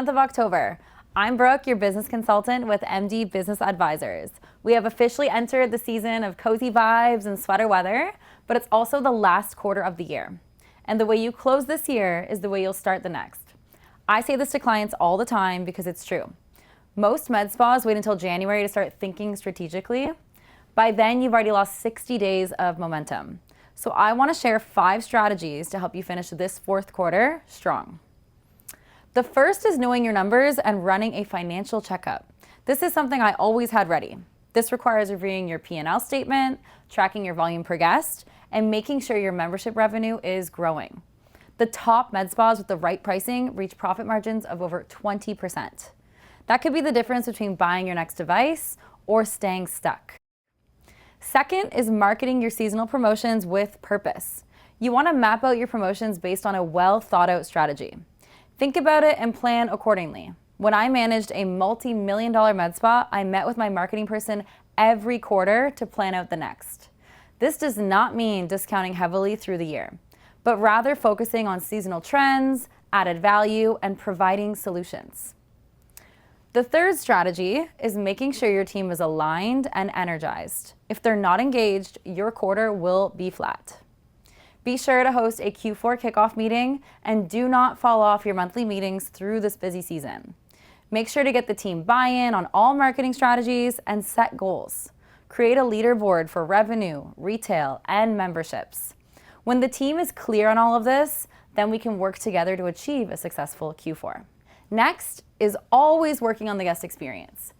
month of October. I'm Brooke, your business consultant with MD Business Advisors. We have officially entered the season of cozy vibes and sweater weather, but it's also the last quarter of the year. And the way you close this year is the way you'll start the next. I say this to clients all the time because it's true. Most med spas wait until January to start thinking strategically. By then, you've already lost 60 days of momentum. So I want to share 5 strategies to help you finish this fourth quarter strong. The first is knowing your numbers and running a financial checkup. This is something I always had ready. This requires reviewing your P&L statement, tracking your volume per guest, and making sure your membership revenue is growing. The top med spas with the right pricing reach profit margins of over 20%. That could be the difference between buying your next device or staying stuck. Second is marketing your seasonal promotions with purpose. You want to map out your promotions based on a well thought out strategy. Think about it and plan accordingly. When I managed a multi-million-dollar med spa, I met with my marketing person every quarter to plan out the next. This does not mean discounting heavily through the year, but rather focusing on seasonal trends, added value, and providing solutions. The third strategy is making sure your team is aligned and energized. If they're not engaged, your quarter will be flat. Be sure to host a Q4 kickoff meeting and do not fall off your monthly meetings through this busy season. Make sure to get the team buy-in on all marketing strategies and set goals. Create a leaderboard for revenue, retail, and memberships. When the team is clear on all of this, then we can work together to achieve a successful Q4. Next is always working on the guest experience.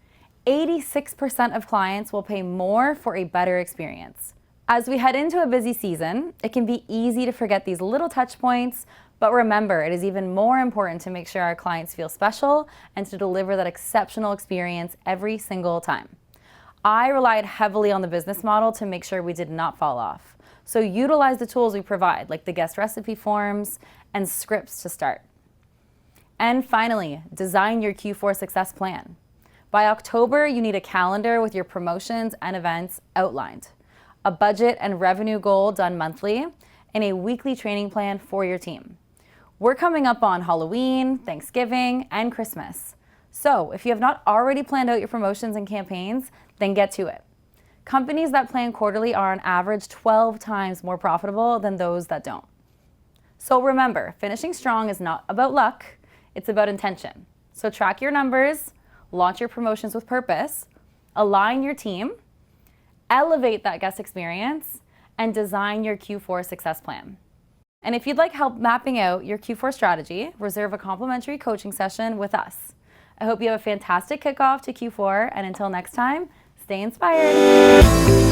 86% of clients will pay more for a better experience. As we head into a busy season, it can be easy to forget these little touch points, but remember, it is even more important to make sure our clients feel special and to deliver that exceptional experience every single time. I relied heavily on the business model to make sure we did not fall off. So utilize the tools we provide, like the guest recipe forms and scripts to start. And finally, design your Q4 success plan. By October, you need a calendar with your promotions and events outlined, a budget and revenue goal done monthly, and a weekly training plan for your team. We're coming up on Halloween, Thanksgiving, and Christmas. So if you have not already planned out your promotions and campaigns, then get to it. Companies that plan quarterly are on average 12 times more profitable than those that don't. So remember, finishing strong is not about luck, it's about intention. So track your numbers, launch your promotions with purpose, align your team, elevate that guest experience, and design your Q4 success plan. And if you'd like help mapping out your Q4 strategy, reserve a complimentary coaching session with us. I hope you have a fantastic kickoff to Q4, and until next time, stay inspired.